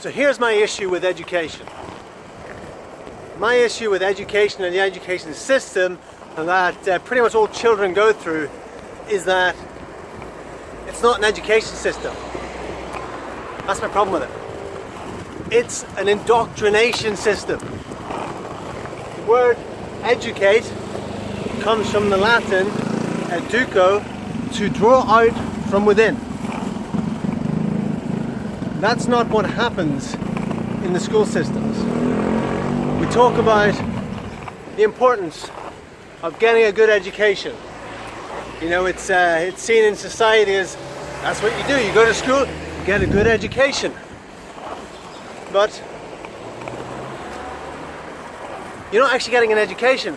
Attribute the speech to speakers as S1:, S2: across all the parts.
S1: So here's my issue with education. My issue with education and the education system that pretty much all children go through is that it's not an education system. That's my problem with it. It's an indoctrination system. The word educate comes from the Latin educo, to draw out from within. That's not what happens in the school systems. We talk about the importance of getting a good education. You know, it's seen in society as that's what you do. You go to school, you get a good education. But you're not actually getting an education.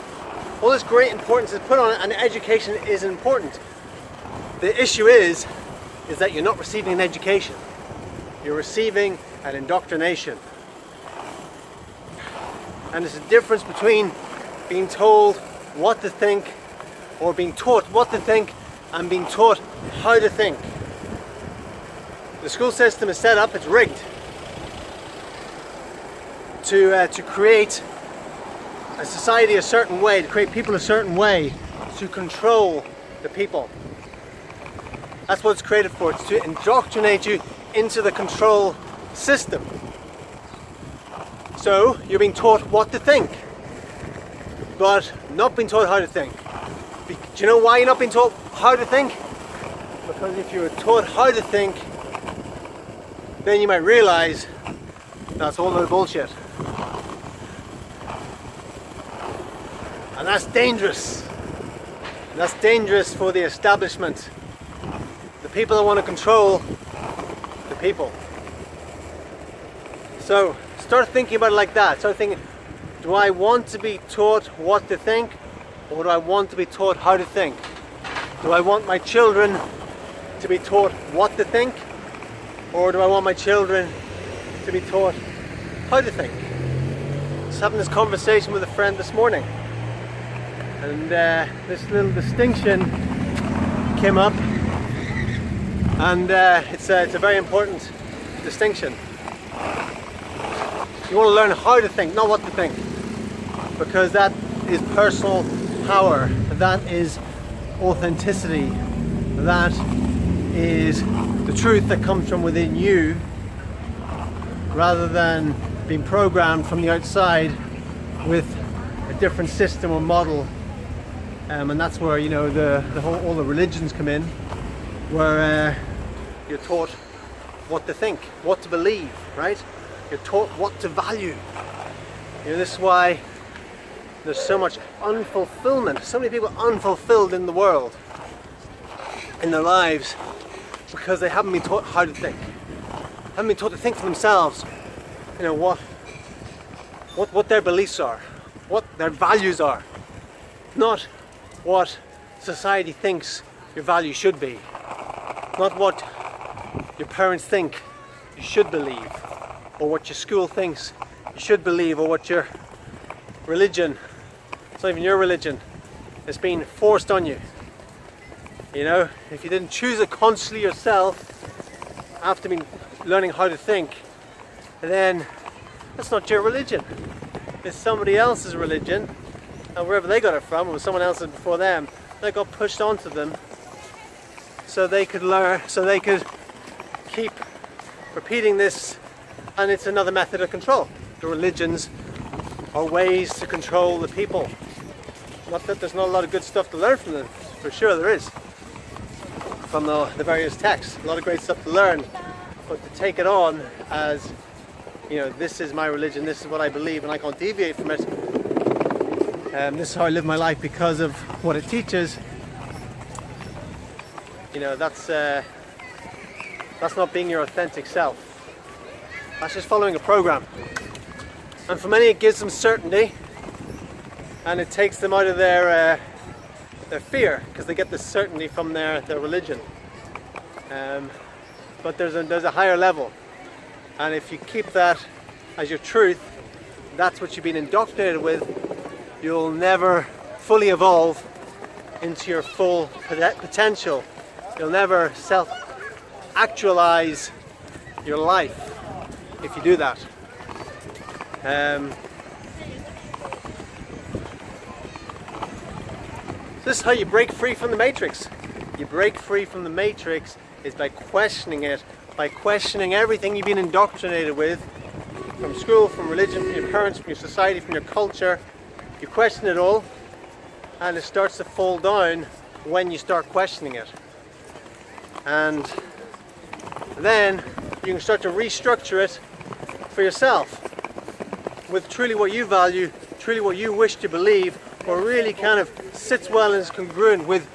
S1: All this great importance is put on it, and education is important. The issue is that you're not receiving an education. You're receiving an indoctrination. And there's a difference between being told what to think, or being taught what to think, and being taught how to think. The school system is set up, it's rigged to create a society a certain way, to create people a certain way, to control the people. That's what it's created for. It's to indoctrinate you into the control system. So you're being taught what to think, but not being taught how to think. Do you know why you're not being taught how to think? Because if you were taught how to think, then you might realize that's all no bullshit. And that's dangerous. That's dangerous for the establishment. The people that want to control the people. So start thinking about it like that. Start thinking, do I want to be taught what to think, or do I want to be taught how to think? Do I want my children to be taught what to think, or do I want my children to be taught how to think? I was having this conversation with a friend this morning, and this little distinction came up, and it's a very important distinction. You want to learn how to think, not what to think, because that is personal power, that is authenticity, that is the truth that comes from within you, rather than being programmed from the outside with a different system or model. And that's where, you know, all the religions come in, where you're taught what to think, what to believe, right? You're taught what to value. You know, this is why there's so much unfulfillment, so many people unfulfilled in the world, in their lives, because they haven't been taught how to think. Haven't been taught to think for themselves. You know, what their beliefs are, what their values are, not what society thinks your value should be, not what your parents think you should believe, or what your school thinks you should believe, or what your religion, it's not even your religion, it's being forced on you. You know, if you didn't choose it consciously yourself after learning how to think, then that's not your religion. It's somebody else's religion, and wherever they got it from, or someone else's before them, they got pushed onto them so they could learn, so they could keep repeating this, and it's another method of control. The religions are ways to control the people. Not that there's not a lot of good stuff to learn from them, for sure there is, from the various texts, a lot of great stuff to learn, but to take it on as, you know, this is my religion, this is what I believe, and I can't deviate from it. This is how I live my life because of what it teaches. You know, that's not being your authentic self. That's just following a program. And for many, it gives them certainty, and it takes them out of their fear, because they get the certainty from their religion. But there's a higher level, and if you keep that as your truth, that's what you've been indoctrinated with, you'll never fully evolve into your full potential. You'll never self-actualize your life. if you do that. This is how you break free from the matrix. You break free from the matrix is by questioning it, by questioning everything you've been indoctrinated with, from school, from religion, from your parents, from your society, from your culture. You question it all, and it starts to fall down when you start questioning it. And then you can start to restructure it for yourself with truly what you value, truly what you wish to believe, or really kind of sits well and is congruent with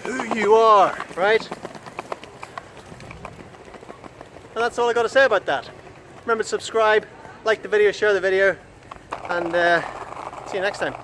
S1: who you are, right? And that's all I got to say about that. Remember to subscribe, like the video, share the video, and see you next time.